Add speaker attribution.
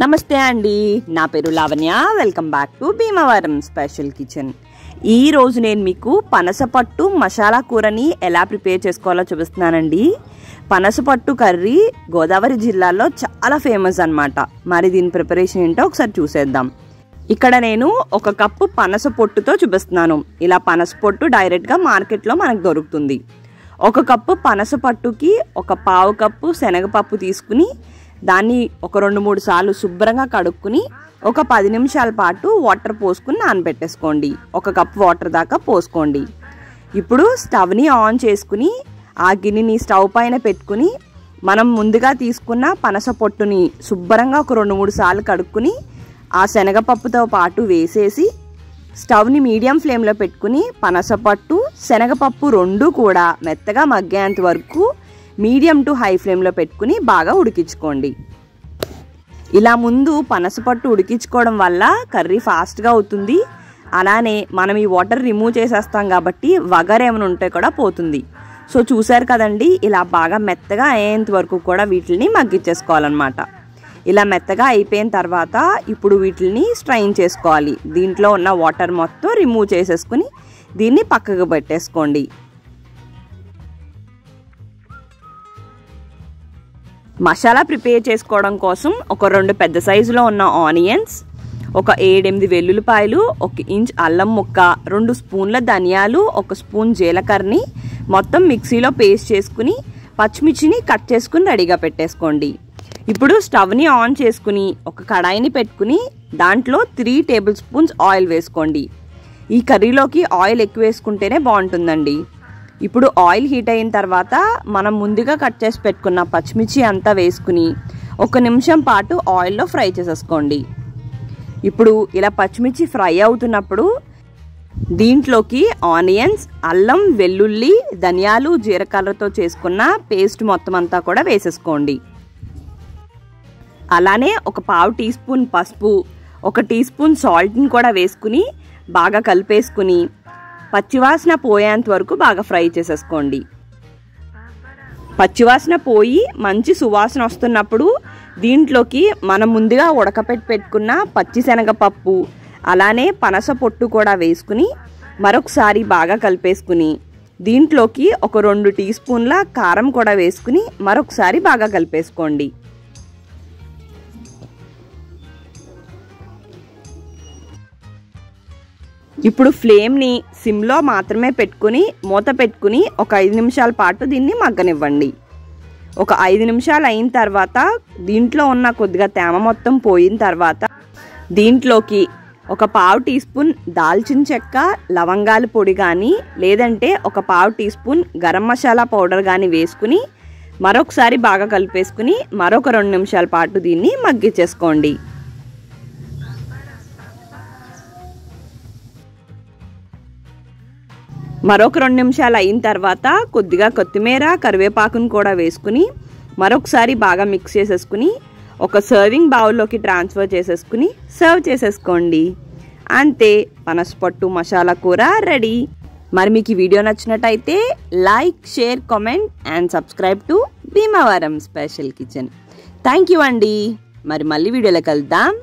Speaker 1: నమస్తే అండి, నా పేరు Lavanya. Welcome back to Bhimavaram special kitchen. ఈ రోజు నేను మీకు పనసపట్టు మసాలా కూరని ఎలా ప్రిపేర్ చేసుకోవాలో చూపిస్తున్నానండి. పనసపట్టు కర్రీ గోదావరి జిల్లాలో చాలా ఫేమస్ అన్నమాట. మరి దీని ప్రిపరేషన్ ఏంటో ఒకసారి చూసేద్దాం. ఇక్కడ నేను 1 కప్పు పనస పొట్టుతో చూపిస్తున్నాను. ఇలా పనస పొట్టు డైరెక్ట్గా మార్కెట్లో మనకు దొరుకుతుంది. 1 కప్పు పనస పట్టుకి 1/4 కప్పు శనగపప్పు తీసుకుని దాన్ని 2-3 సార్లు శుభ్రంగా కడుక్కుని 10 నిమిషాల పాటు వాటర్ పోసుకుని నానబెట్టేసుకోండి. 1 కప్ వాటర్ దాకా పోసుకోండి. ఇప్పుడు స్టవ్ని ఆన్ చేసుకుని ఆ గిన్నెని స్టవ్ పైన పెట్టుకుని మనం ముందుగా తీసుకున్న పనస పొట్టుని శుభ్రంగా 2-3 సార్లు కడుక్కుని ఆ శనగపప్పుతో పాటు వేసేసి స్టవ్ని మీడియం ఫ్లేమ్లో పెట్టుకుని పనసపట్టు శనగపప్పు 2 కూడా మెత్తగా మగ్గేంత వరకు మీడియం టు హై ఫ్లేమ్లో పెట్టుకుని బాగా ఉడికించుకోండి. ఇలా ముందు పనసపట్టు ఉడికించుకోవడం వల్ల కర్రీ ఫాస్ట్గా అవుతుంది. అలానే మనం ఈ వాటర్ రిమూవ్ చేసేస్తాం కాబట్టి వగర్ ఏమైనా ఉంటే కూడా పోతుంది. సో చూసారు కదండి, ఇలా బాగా మెత్తగా అయ్యేంత వరకు కూడా వీటిని మగ్గించేసుకోవాలన్నమాట. ఇలా మెత్తగా అయిపోయిన తర్వాత ఇప్పుడు వీటిని స్ట్రైన్ చేసుకోవాలి. దీంట్లో ఉన్న వాటర్ మొత్తం రిమూవ్ చేసేసుకుని దీన్ని పక్కకు పెట్టేసుకోండి. మసాలా ప్రిపేర్ చేసుకోవడం కోసం 2 పెద్ద సైజులో ఉన్న ఆనియన్స్, 7-8 వెల్లుల్లిపాయలు, 1 ఇంచ్ అల్లం ముక్క, 2 స్పూన్ల ధనియాలు, 1 స్పూన్ జీలకర్రని మొత్తం మిక్సీలో పేస్ట్ చేసుకుని పచ్చిమిర్చిని కట్ చేసుకుని రెడీగా పెట్టేసుకోండి. ఇప్పుడు స్టవ్ని ఆన్ చేసుకుని ఒక కడాయిని పెట్టుకుని దాంట్లో 3 టేబుల్ స్పూన్స్ ఆయిల్ వేసుకోండి. ఈ కర్రీలోకి ఆయిల్ ఎక్కువ వేసుకుంటేనే బాగుంటుందండి. ఇప్పుడు ఆయిల్ హీట్ అయిన తర్వాత మనం ముందుగా కట్ చేసి పెట్టుకున్న పచ్చిమిర్చి అంతా వేసుకుని 1 నిమిషం పాటు ఆయిల్లో ఫ్రై చేసేసుకోండి. ఇప్పుడు ఇలా పచ్చిమిర్చి ఫ్రై అవుతున్నప్పుడు దీంట్లోకి ఆనియన్స్, అల్లం, వెల్లుల్లి, ధనియాలు, జీలకర్రతో చేసుకున్న పేస్ట్ మొత్తం అంతా కూడా వేసేసుకోండి. అలానే 1/4 టీ స్పూన్ పసుపు, 1 టీ స్పూన్ సాల్ట్ని కూడా వేసుకుని బాగా కలిపేసుకుని పచ్చివాసన పోయేంత వరకు బాగా ఫ్రై చేసేసుకోండి. పచ్చివాసన పోయి మంచి సువాసన వస్తున్నప్పుడు దీంట్లోకి మనం ముందుగా పెట్టుకున్న పచ్చిశనగపప్పు అలానే పనస పొట్టు కూడా వేసుకుని మరొకసారి బాగా కలిపేసుకుని దీంట్లోకి 2 టీ స్పూన్ల కారం కూడా వేసుకుని మరొకసారి బాగా కలిపేసుకోండి. ఇప్పుడు ఫ్లేమ్ని సిమ్లో మాత్రమే పెట్టుకుని మూత పెట్టుకుని 5 నిమిషాల పాటు దీన్ని మగ్గనివ్వండి. 5 నిమిషాలు అయిన తర్వాత దీంట్లో ఉన్న కొద్దిగా తేమ మొత్తం పోయిన తర్వాత దీంట్లోకి 1/4 టీ స్పూన్ దాల్చిన చెక్క, లవంగాల పొడి కానీ లేదంటే 1/4 teaspoon garam masala powder కానీ వేసుకుని మరొకసారి బాగా కలిపేసుకుని మరొక 2 నిమిషాల పాటు దీన్ని మగ్గించేసుకోండి. మరొక 2 నిమిషాలు అయిన తర్వాత కొద్దిగా కొత్తిమీర, కరివేపాకును కూడా వేసుకుని మరొకసారి బాగా మిక్స్ చేసేసుకుని ఒక సర్వింగ్ బౌల్లోకి ట్రాన్స్ఫర్ చేసేసుకుని సర్వ్ చేసేసుకోండి. అంతే, పనసపట్టు మసాలా కూర రెడీ. మరి మీకు ఈ వీడియో నచ్చినట్టయితే like, share, comment and subscribe to Bhimavaram special kitchen. Thank you అండి. మరి మళ్ళీ వీడియోలో కలుద్దాం.